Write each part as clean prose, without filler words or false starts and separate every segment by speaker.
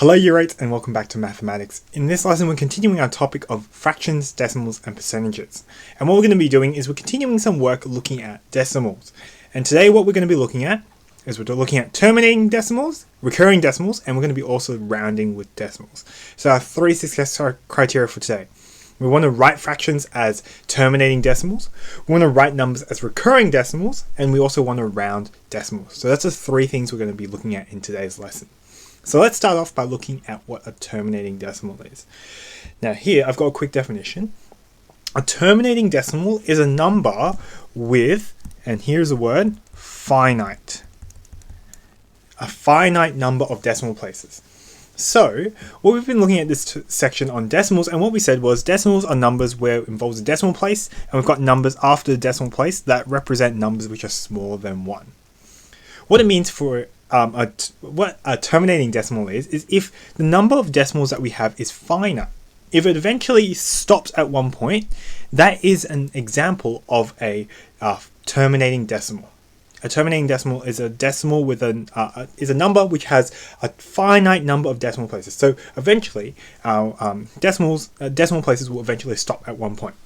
Speaker 1: Hello year 8 and welcome back to mathematics. In this lesson we're continuing our topic of fractions, decimals and percentages. And what we're going to be doing is we're continuing some work looking at decimals. And today what we're going to be looking at is we're looking at terminating decimals, recurring decimals, and we're going to be also rounding with decimals. So our three success criteria for today. We want to write fractions as terminating decimals, we want to write numbers as recurring decimals, and we also want to round decimals. So that's the three things we're going to be looking at in today's lesson. So let's start off by looking at what a terminating decimal is. Now here I've got a quick definition. A terminating decimal is a number with, and here's the word, finite. A finite number of decimal places. So what we've been looking at this section on decimals, and what we said was decimals are numbers where it involves a decimal place, and we've got numbers after the decimal place that represent numbers which are smaller than 1. What it means for what a terminating decimal is if the number of decimals that we have is finite. If it eventually stops at one point, that is an example of a terminating decimal. A terminating decimal is a decimal with is a number which has a finite number of decimal places. So eventually, our decimal places will eventually stop at one point.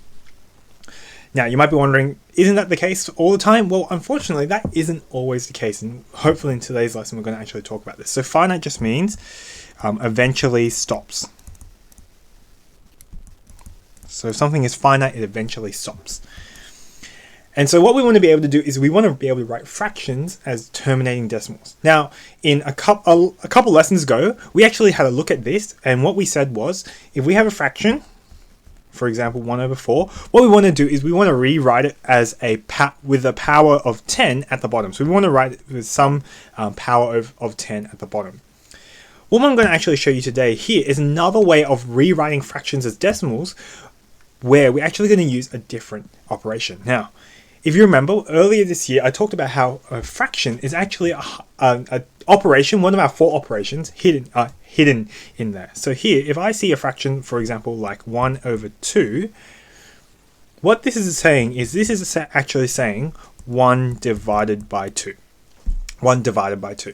Speaker 1: Now, you might be wondering, isn't that the case all the time? Well, unfortunately, that isn't always the case, and hopefully in today's lesson, we're going to actually talk about this. So finite just means eventually stops. So if something is finite, it eventually stops. And so what we want to be able to do is we want to be able to write fractions as terminating decimals. Now, in a couple lessons ago, we actually had a look at this, and what we said was, if we have a fraction, for example 1/4, what we want to do is we want to rewrite it as with a power of 10 at the bottom. So we want to write it with some power of 10 at the bottom. What I'm going to actually show you today here is another way of rewriting fractions as decimals where we're actually going to use a different operation. Now, if you remember, earlier this year I talked about how a fraction is actually an operation, one of our 4 operations hidden in there. So here, if I see a fraction, for example, like 1/2, what this is saying is actually saying 1 divided by 2. 1 divided by 2.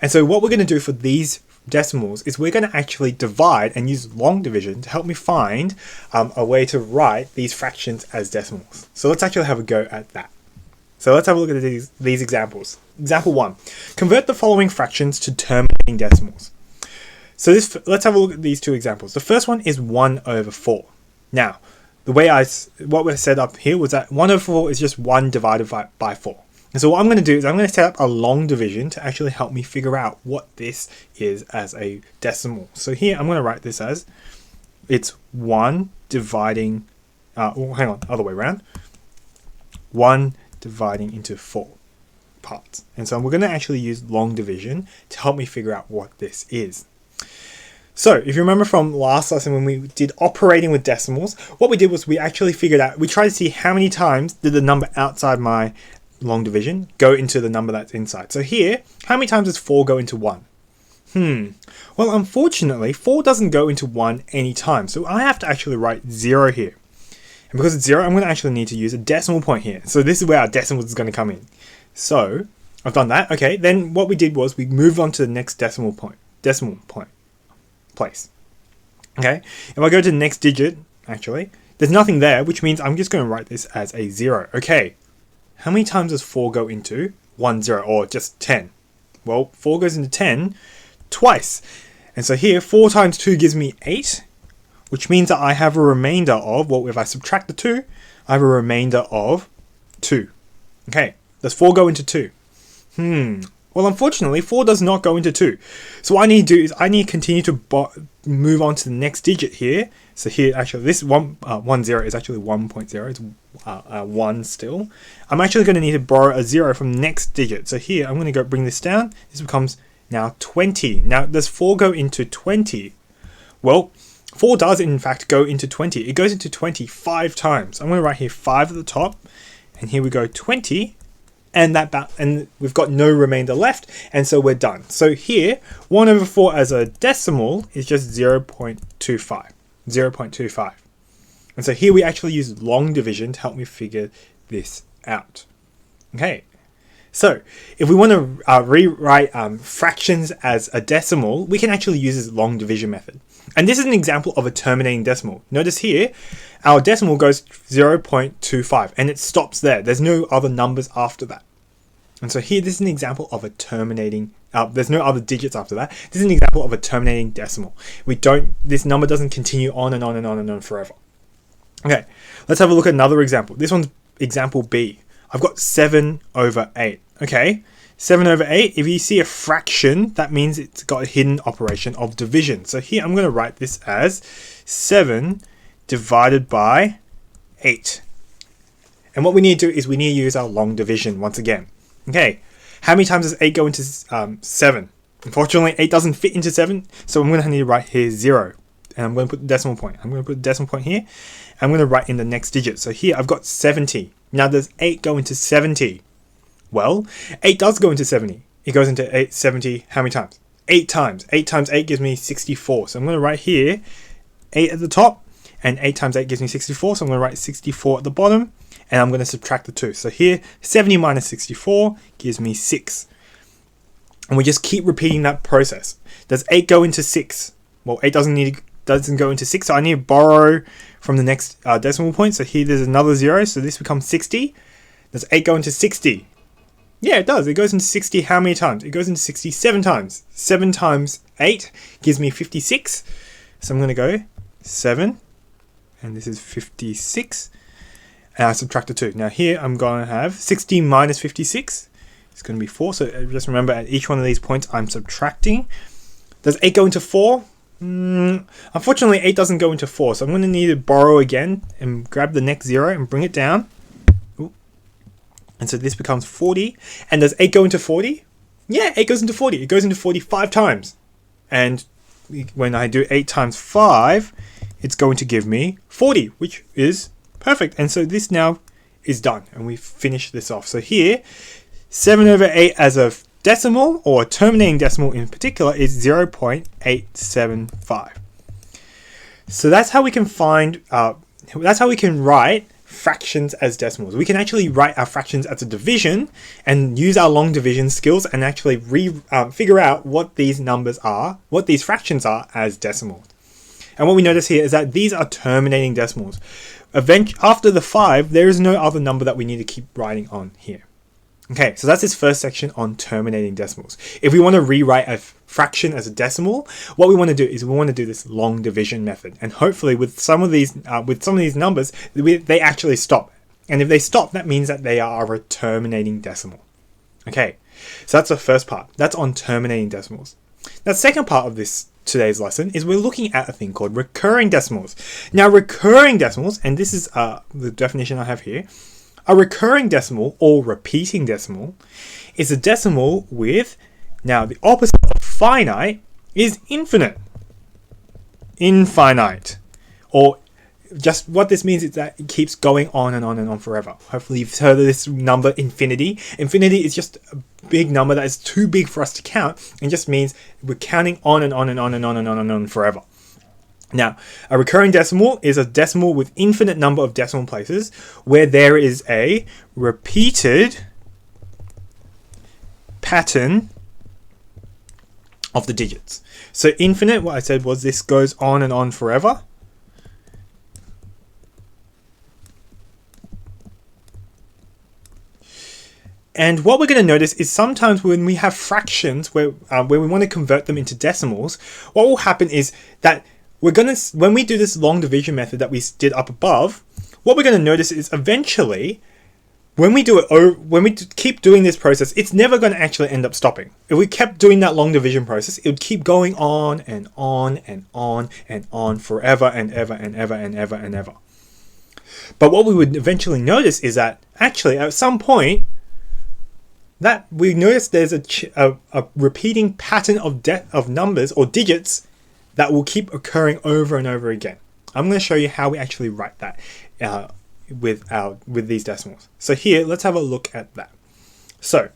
Speaker 1: And so what we're going to do for these decimals is we're going to actually divide and use long division to help me find a way to write these fractions as decimals. So let's actually have a go at that. So let's have a look at these examples. Example 1. Convert the following fractions to terminating decimals. So let's have a look at these two examples. The first one is 1/4. Now, what we set up here was that 1/4 is just 1 divided by 4. And so what I'm going to do is I'm going to set up a long division to actually help me figure out what this is as a decimal. So here I'm going to write this as, it's 1 dividing, other way around. 1 dividing into 4 parts. And so we're going to actually use long division to help me figure out what this is. So if you remember from last lesson when we did operating with decimals, what we did was we actually figured out, we tried to see how many times did the number outside my long division go into the number that's inside. So here, how many times does 4 go into 1? Well, unfortunately, 4 doesn't go into 1 any time. So I have to actually write 0 here. And because it's 0, I'm going to actually need to use a decimal point here. So this is where our decimal is going to come in. So I've done that. Okay, then what we did was we moved on to the next decimal point place. Okay, if I go to the next digit, actually, there's nothing there, which means I'm just going to write this as a 0. Okay. How many times does 4 go into 1, 0, or just 10? Well, 4 goes into 10 twice. And so here, 4 times 2 gives me 8, which means that I have a remainder of, well, if I subtract the 2, I have a remainder of 2. Okay, does 4 go into 2? Well, unfortunately, 4 does not go into 2. So what I need to do is I need to continue to move on to the next digit here. So here, actually, this 10 is actually 1.0. It's 1 still. I'm actually going to need to borrow a 0 from the next digit. So here, I'm going to go bring this down. This becomes now 20. Now, does 4 go into 20? Well, 4 does, in fact, go into 20. It goes into 20 5 times. I'm going to write here 5 at the top. And here we go 20. And we've got no remainder left, and so we're done. So here, 1/4 as a decimal is just 0.25. 0.25. And so here we actually use long division to help me figure this out. Okay, So if we want to rewrite fractions as a decimal, we can actually use this long division method. And this is an example of a terminating decimal. Notice here, our decimal goes 0.25 and it stops there. There's no other numbers after that. And so here, this is an example of a terminating, there's no other digits after that. This is an example of a terminating decimal. This number doesn't continue on and on and on and on forever. Okay, let's have a look at another example. This one's example B. I've got 7/8. Okay, 7/8. If you see a fraction, that means it's got a hidden operation of division. So here I'm going to write this as 7 divided by 8. And what we need to do is we need to use our long division once again. Okay, how many times does 8 go into 7? Unfortunately, 8 doesn't fit into 7, so I'm going to need to write here 0. And I'm going to put the decimal point. I'm going to put the decimal point here. I'm going to write in the next digit. So here I've got 70. Now does 8 go into 70? Well, 8 does go into 70. It goes into 70 how many times? 8 times. 8 times 8 gives me 64. So I'm going to write here 8 at the top. And 8 times 8 gives me 64. So I'm going to write 64 at the bottom. And I'm going to subtract the 2. So here 70 minus 64 gives me 6. And we just keep repeating that process. Does 8 go into 6? Well, 8 doesn't go into 6, so I need to borrow from the next decimal point. So here there's another 0, so this becomes 60. Does 8 go into 60? Yeah, it does. It goes into 60 how many times? It goes into 60 7 times. 7 times 8 gives me 56. So I'm going to go 7, and this is 56. And I subtract the 2. Now here I'm going to have 60 minus 56. It's going to be 4. So just remember, at each one of these points I'm subtracting. Does 8 go into 4? Unfortunately, 8 doesn't go into 4, so I'm going to need to borrow again and grab the next 0 and bring it down. Ooh. And so this becomes 40. And does 8 go into 40? Yeah, 8 goes into 40. It goes into 40 5 times. And when I do 8 times 5, it's going to give me 40, which is perfect. And so this now is done, and we finish this off. So here, 7/8 as a decimal, or a terminating decimal in particular, is 0.875. So that's how we can write fractions as decimals. We can actually write our fractions as a division and use our long division skills and actually figure out what these numbers are, what these fractions are as decimals. And what we notice here is that these are terminating decimals. After the 5, there is no other number that we need to keep writing on here. Okay, so that's this first section on terminating decimals. If we want to rewrite a fraction as a decimal, what we want to do is we want to do this long division method. And hopefully with some of these numbers, they actually stop. And if they stop, that means that they are a terminating decimal. Okay, so that's the first part. That's on terminating decimals. Now, the second part of today's lesson is we're looking at a thing called recurring decimals. Now, recurring decimals, and this is the definition I have here. A recurring decimal, or repeating decimal, is a decimal with, now the opposite of finite is infinite. Infinite. Or just what this means is that it keeps going on and on and on forever. Hopefully you've heard of this number, infinity. Infinity is just a big number that is too big for us to count, and just means we're counting on and on and on and on and on and on forever. Now, a recurring decimal is a decimal with infinite number of decimal places where there is a repeated pattern of the digits. So infinite, what I said was this goes on and on forever. And what we're going to notice is sometimes when we have fractions where we want to convert them into decimals, what will happen is that when we do this long division method that we did up above, what we're going to notice is eventually, when we keep doing this process, it's never going to actually end up stopping. If we kept doing that long division process, it would keep going on and on and on and on forever and ever and ever and ever and ever. But what we would eventually notice is that actually at some point, that we notice there's a repeating pattern of numbers or digits that will keep occurring over and over again. I'm going to show you how we actually write that with these decimals. So here, let's have a look at that. So,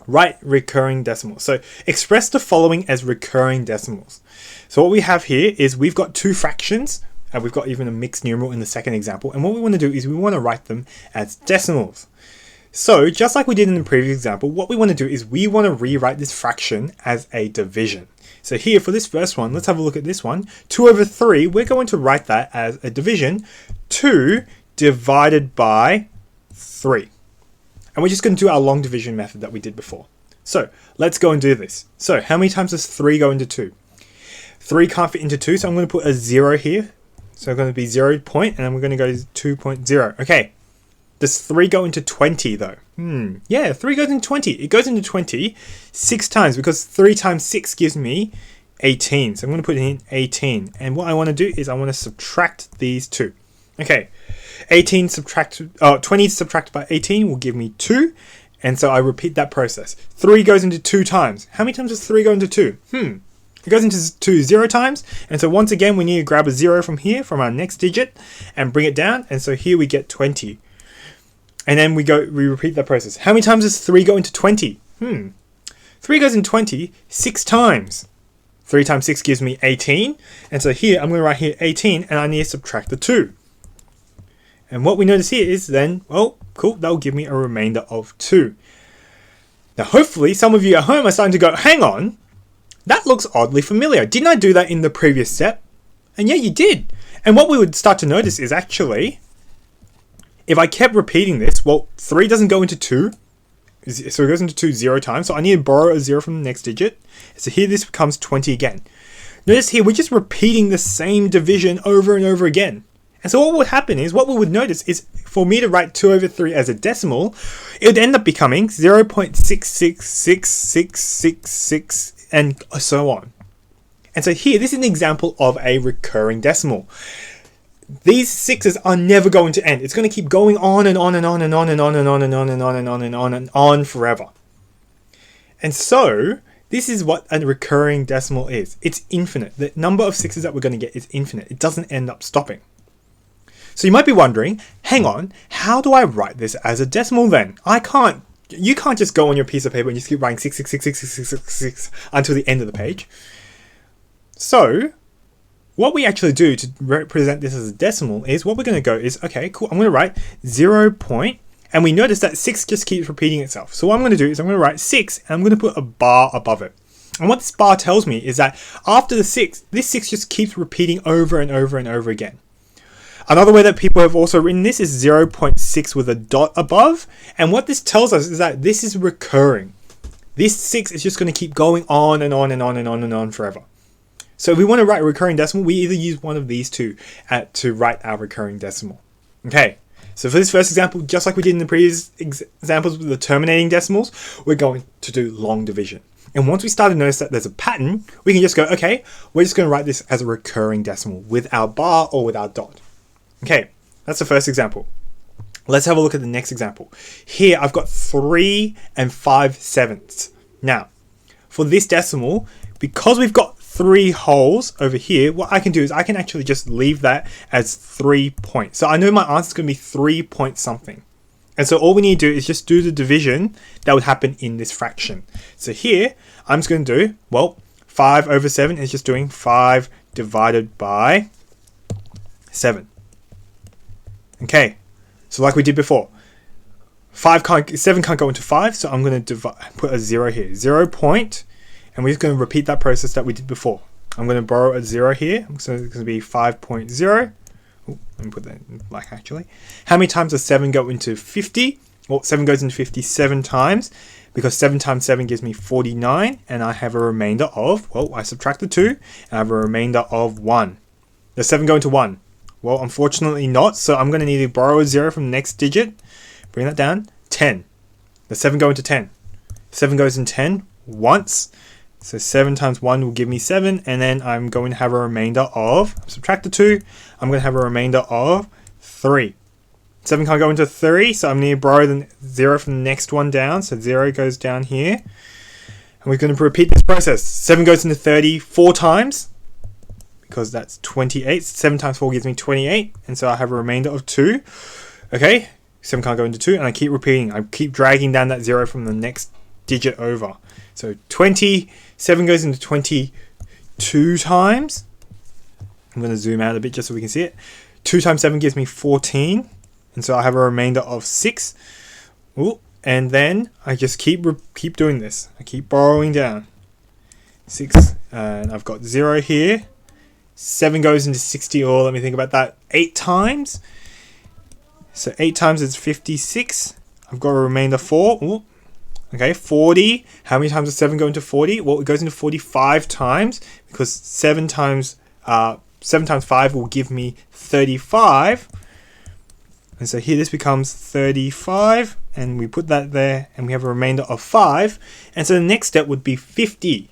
Speaker 1: write recurring decimals. So, express the following as recurring decimals. So what we have here is we've got two fractions, and we've got even a mixed numeral in the second example. And what we want to do is we want to write them as decimals. So just like we did in the previous example, what we want to do is we want to rewrite this fraction as a division. So here for this first one, let's have a look at this one. 2 over 3, we're going to write that as a division. 2 divided by 3. And we're just going to do our long division method that we did before. So let's go and do this. So how many times does 3 go into 2? 3 can't fit into 2, so I'm going to put a 0 here. So I'm going to be 0 point, and then we're going to go to 2.0. Okay. Does 3 go into 20 though? Yeah, 3 goes into 20. It goes into 20 6 times because 3 times 6 gives me 18. So I'm going to put in 18. And what I want to do is I want to subtract these two. Okay, 20 subtracted by 18 will give me 2. And so I repeat that process. 3 goes into 2 times. How many times does 3 go into 2? It goes into 2 0 times. And so once again, we need to grab a 0 from here, from our next digit, and bring it down. And so here we get 20. And then we repeat that process. How many times does 3 go into 20? 3 goes into 20 6 times. 3 times 6 gives me 18. And so here, I'm going to write here 18, and I need to subtract the 2. And what we notice here is then, well, cool, that will give me a remainder of 2. Now, hopefully, some of you at home are starting to go, hang on, that looks oddly familiar. Didn't I do that in the previous step? And yeah, you did. And what we would start to notice is actually, if I kept repeating this, well, 3 doesn't go into 2. So it goes into 2 0 times. So I need to borrow a 0 from the next digit. So here this becomes 20 again. Notice here, we're just repeating the same division over and over again. And so what would happen is, what we would notice is, for me to write 2 over 3 as a decimal, it would end up becoming 0.666666, and so on. And so here, this is an example of a recurring decimal. These 6s are never going to end. It's going to keep going on and on and on and on and on and on and on and on and on and on and on forever. And so this is what a recurring decimal is. It's infinite. The number of 6s that we're going to get is infinite. It doesn't end up stopping. So you might be wondering, hang on, how do I write this as a decimal then? You can't just go on your piece of paper and just keep writing 6666666 until the end of the page. So what we actually do to represent this as a decimal is, what we're going to go is, okay, cool, I'm going to write 0 point, and we notice that 6 just keeps repeating itself. So what I'm going to do is I'm going to write 6, and I'm going to put a bar above it. And what this bar tells me is that after the 6, this 6 just keeps repeating over and over and over again. Another way that people have also written this is 0.6 with a dot above. And what this tells us is that this is recurring. This 6 is just going to keep going on and on and on and on and on forever. So if we want to write a recurring decimal, we either use one of these two to write our recurring decimal. Okay, so for this first example, just like we did in the previous examples with the terminating decimals, we're going to do long division. And once we start to notice that there's a pattern, we can just go, okay, we're just going to write this as a recurring decimal with our bar or with our dot. Okay, that's the first example. Let's have a look at the next example. Here I've got 3 5/7. Now, for this decimal, because we've got 3 wholes over here, what I can do is I can actually just leave that as 3 points. So I know my answer is going to be 3 point something. And so all we need to do is just do the division that would happen in this fraction. So here, I'm just going to do, well, 5/7 is just doing 5 divided by 7. Okay, so like we did before, 7 can't go into 5, so I'm going to put a 0 here. 0 point, and we're just going to repeat that process that we did before. I'm going to borrow a 0 here, so it's going to be 5.0. Let me put that in black actually. How many times does 7 go into 50? Well, 7 goes into 50 7 times, because 7 times 7 gives me 49, and I have a remainder of, well, I subtract the 2, and I have a remainder of 1. Does 7 go into 1? Well, unfortunately not, so I'm going to need to borrow a 0 from the next digit. Bring that down. 10. Does 7 go into 10? 7 goes in 10 once. So 7 times 1 will give me 7, and then I'm going to have a remainder of, subtract the 2, I'm going to have a remainder of 3. 7 can't go into 3, so I'm going to borrow the 0 from the next one down. So 0 goes down here. And we're going to repeat this process. 7 goes into 30 4 times, because that's 28. 7 times 4 gives me 28, and so I have a remainder of 2. Okay, 7 can't go into 2, and I keep repeating. I keep dragging down that 0 from the next digit over. So 27 goes into 22 times. I'm going to zoom out a bit just so we can see it. 2 times 7 gives me 14, and so I have a remainder of 6. Ooh, and then I just keep doing this. I keep borrowing down. 6, and I've got 0 here. 7 goes into 60, or let me think about that, 8 times. So 8 times is 56. I've got a remainder 4. Ooh. Okay, 40. How many times does 7 go into 40? Well, it goes into 45 times, because 7 times 5 will give me 35. And so here this becomes 35, and we put that there, and we have a remainder of 5. And so the next step would be 50.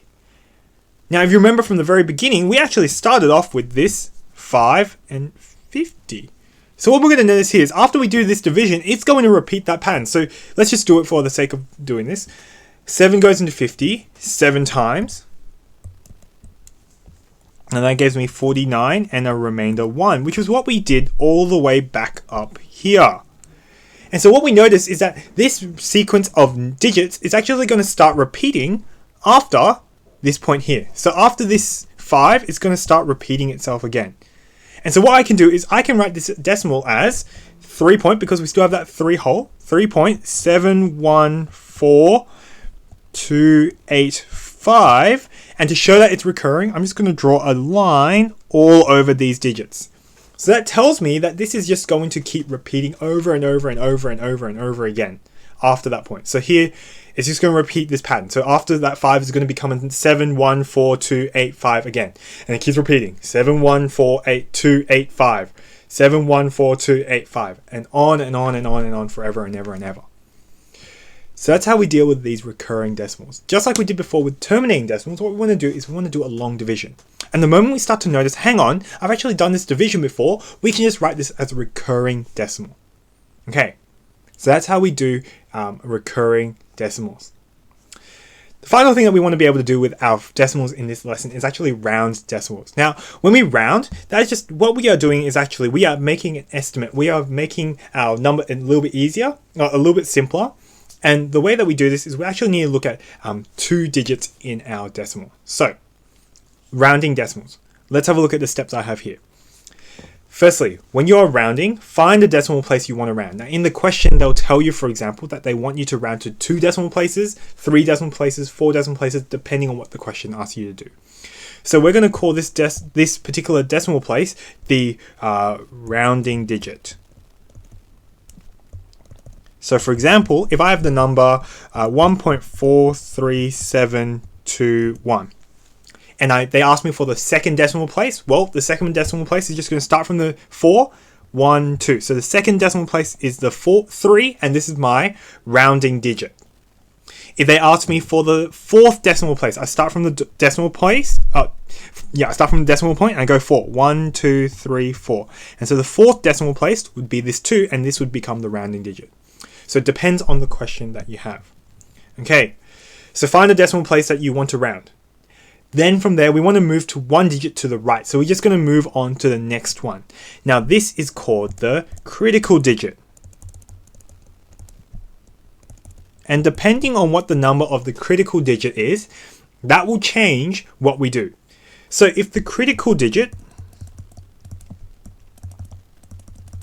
Speaker 1: Now, if you remember from the very beginning, we actually started off with this 5 and 50. So what we're going to notice here is after we do this division, it's going to repeat that pattern. So let's just do it for the sake of doing this. 7 goes into 50 7 times. And that gives me 49 and a remainder 1, which is what we did all the way back up here. And so what we notice is that this sequence of digits is actually going to start repeating after this point here. So after this 5, it's going to start repeating itself again. And so what I can do is I can write this decimal as 3 point, because we still have that 3 whole, 3.71428. And to show that it's recurring, I'm just going to draw a line all over these digits. So that tells me that this is just going to keep repeating over and over and over and over and over again after that point. So here, it's just going to repeat this pattern. So after that 5 is going to become 714285 again. And it keeps repeating 714285, 714285, and on and on and on and on forever and ever and ever. So that's how we deal with these recurring decimals. Just like we did before with terminating decimals, what we want to do is we want to do a long division. And the moment we start to notice, hang on, I've actually done this division before, we can just write this as a recurring decimal. Okay, so that's how we do recurring decimals. The final thing that we want to be able to do with our decimals in this lesson is actually round decimals. Now, when we round, that is just what we are doing is actually we are making an estimate. We are making our number a little bit easier, a little bit simpler. And the way that we do this is we actually need to look at 2 digits in our decimal. So, rounding decimals. Let's have a look at the steps I have here. Firstly, when you're rounding, find the decimal place you want to round. Now, in the question, they'll tell you, for example, that they want you to round to 2 decimal places, 3 decimal places, 4 decimal places, depending on what the question asks you to do. So we're going to call this particular decimal place the rounding digit. So for example, if I have the number 1.43721, and they ask me for the second decimal place, well, the second decimal place is just going to start from the 4, 1, 2. So the second decimal place is the 3, and this is my rounding digit. If they ask me for the fourth decimal place, I start from the decimal place. I start from the decimal point and I go 4. 1, 2, 3, 4. And so the fourth decimal place would be this 2, and this would become the rounding digit. So it depends on the question that you have. Okay, so find the decimal place that you want to round. Then from there, we want to move to 1 digit to the right. So we're just going to move on to the next one. Now this is called the critical digit. And depending on what the number of the critical digit is, that will change what we do. So if the critical digit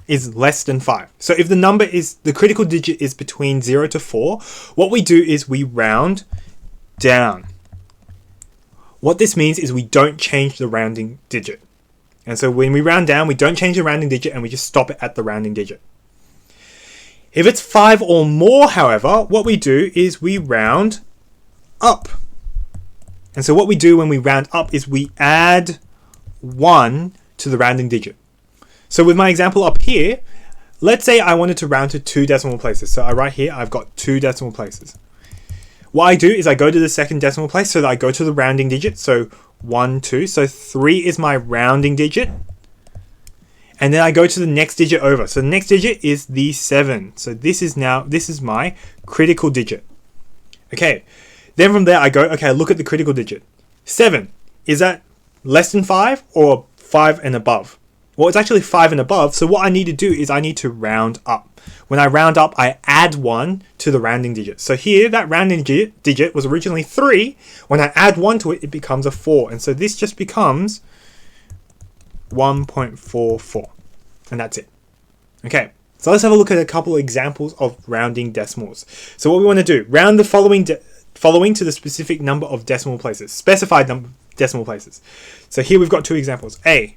Speaker 1: is less than 5. So if the critical digit is between 0 to 4, what we do is we round down. What this means is we don't change the rounding digit. And so when we round down, we don't change the rounding digit and we just stop it at the rounding digit. If it's 5 or more, however, what we do is we round up. And so what we do when we round up is we add 1 to the rounding digit. So with my example up here, let's say I wanted to round to 2 decimal places. So right here, I've got 2 decimal places. What I do is I go to the second decimal place, so that I go to the rounding digit. So 1, 2. So 3 is my rounding digit. And then I go to the next digit over. So the next digit is the 7. So this is my critical digit. Okay. Then from there I go, okay, look at the critical digit. 7. Is that less than 5 or 5 and above? Well, it's actually 5 and above. So what I need to do is I need to round up. When I round up, I add 1 to the rounding digit. So here, that rounding digit was originally 3. When I add 1 to it, it becomes a 4. And so this just becomes 1.44. And that's it. Okay. So let's have a look at a couple of examples of rounding decimals. So what we want to do, round the following to the specific number of decimal places, specified number decimal places. So here we've got two examples. A,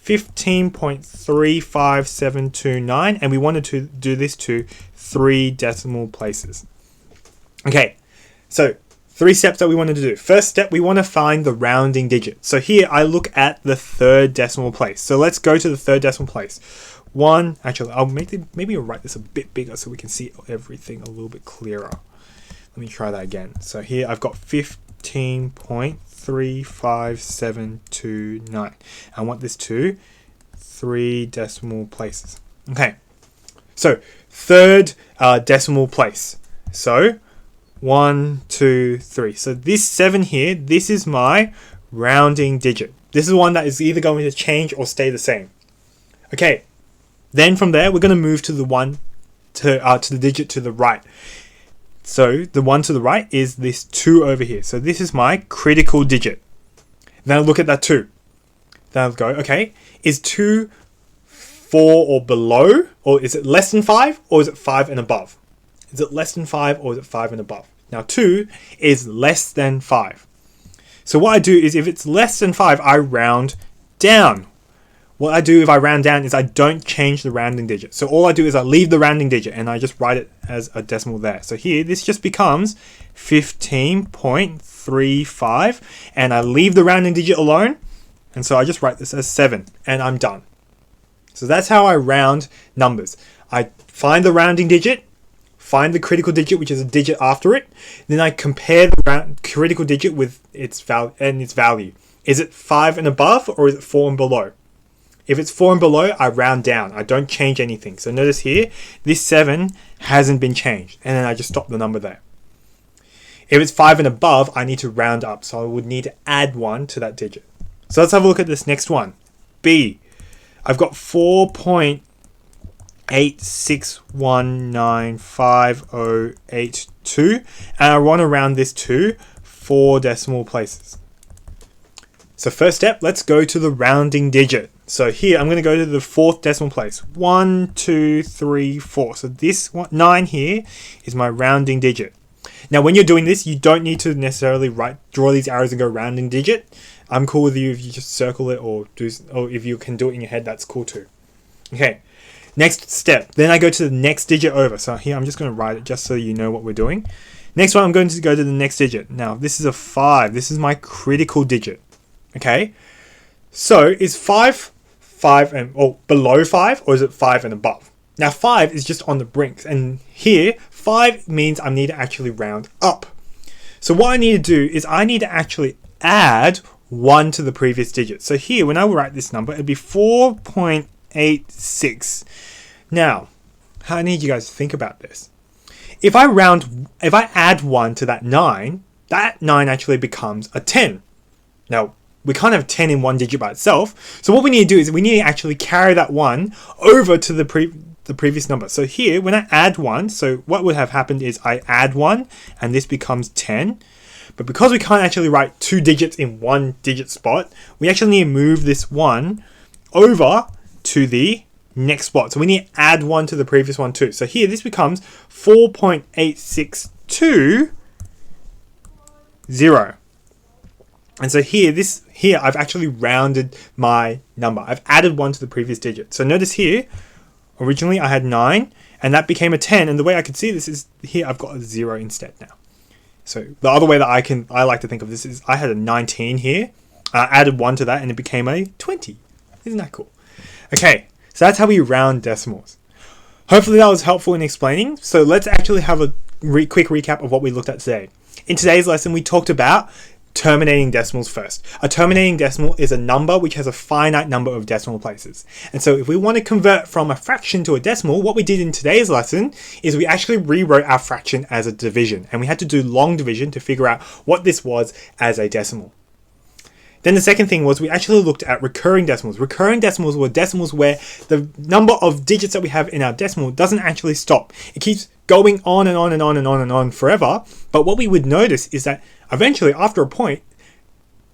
Speaker 1: 15.35729, and we wanted to do this to 3 decimal places. Okay, so 3 steps that we wanted to do. First step, we want to find the rounding digit. So here I look at the 3rd decimal place. So let's go to the 3rd decimal place. Actually, maybe I'll write this a bit bigger so we can see everything a little bit clearer. Let me try that again. So here I've got 15.35729. I want this to 3 decimal places. Okay, so 3rd decimal place. So 1, 2, 3. So this 7 here, this is my rounding digit. This is one that is either going to change or stay the same. Okay, then from there we're going to move to the the digit to the right. So the one to the right is this 2 over here. So this is my critical digit. Then I'll look at that 2. Then I'll go, okay, is 2 4 or below? Or is it less than 5? Or is it 5 and above? Is it less than 5 or is it 5 and above? Now 2 is less than 5. So what I do is if it's less than 5, I round down. What I do if I round down is I don't change the rounding digit. So all I do is I leave the rounding digit and I just write it as a decimal there. So here this just becomes 15.35 and I leave the rounding digit alone. And so I just write this as 7 and I'm done. So that's how I round numbers. I find the rounding digit, find the critical digit, which is a digit after it. Then I compare the critical digit with its value. Is it 5 and above or is it 4 and below? If it's 4 and below, I round down. I don't change anything. So notice here, this 7 hasn't been changed. And then I just stop the number there. If it's 5 and above, I need to round up. So I would need to add 1 to that digit. So let's have a look at this next one. B. I've got 4.86195082. And I want to round this to 4 decimal places. So first step, let's go to the rounding digit. So here, I'm going to go to the 4th decimal place. 1, 2, 3, 4. So this 9 here is my rounding digit. Now, when you're doing this, you don't need to necessarily draw these arrows and go rounding digit. I'm cool with you if you just circle it or if you can do it in your head, that's cool too. Okay, next step. Then I go to the next digit over. So here, I'm just going to write it just so you know what we're doing. Next one, I'm going to go to the next digit. Now, this is a 5. This is my critical digit. Okay, so is 5 and below 5 or is it 5 and above? Now 5 is just on the brink, and here 5 means I need to actually round up. So what I need to do is I need to actually add 1 to the previous digit. So here, when I write this number, it'd be 4.86. Now, I need you guys to think about this. If I add 1 to that 9 actually becomes a 10. Now, we can't have 10 in one digit by itself. So what we need to do is we need to actually carry that 1 over to the previous number. So here, when I add 1, so what would have happened is I add 1 and this becomes 10. But because we can't actually write 2 digits in one digit spot, we actually need to move this 1 over to the next spot. So we need to add 1 to the previous one too. So here, this becomes 4.8620. And so here I've actually rounded my number. I've added 1 to the previous digit. So notice here, originally I had 9 and that became a 10. And the way I could see this is here I've got a 0 instead now. So the other way that I like to think of this is I had a 19 here. I added 1 to that and it became a 20. Isn't that cool? Okay, so that's how we round decimals. Hopefully that was helpful in explaining. So let's actually have a quick recap of what we looked at today. In today's lesson, we talked about terminating decimals first. A terminating decimal is a number which has a finite number of decimal places. And so if we want to convert from a fraction to a decimal, what we did in today's lesson is we actually rewrote our fraction as a division. And we had to do long division to figure out what this was as a decimal. Then the second thing was we actually looked at recurring decimals. Recurring decimals were decimals where the number of digits that we have in our decimal doesn't actually stop. It keeps going on and on and on and on and on forever. But what we would notice is that eventually, after a point,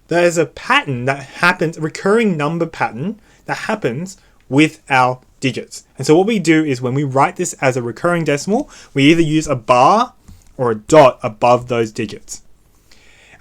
Speaker 1: there's a pattern that happens, a recurring number pattern that happens with our digits. And so what we do is when we write this as a recurring decimal, we either use a bar or a dot above those digits.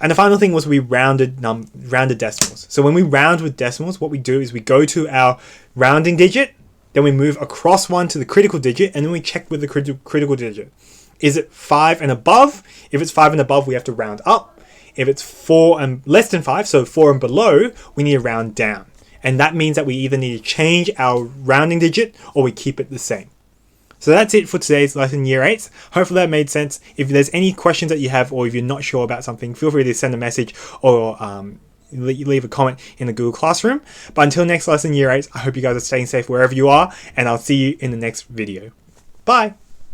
Speaker 1: And the final thing was we rounded decimals. So when we round with decimals, what we do is we go to our rounding digit, then we move across one to the critical digit, and then we check with the critical digit. Is it 5 and above? If it's 5 and above, we have to round up. If it's 4 and less than 5, so 4 and below, we need to round down. And that means that we either need to change our rounding digit or we keep it the same. So that's it for today's lesson, Year 8. Hopefully that made sense. If there's any questions that you have, or if you're not sure about something, feel free to send a message or leave a comment in the Google Classroom. But until next lesson, Year 8, I hope you guys are staying safe wherever you are, and I'll see you in the next video. Bye!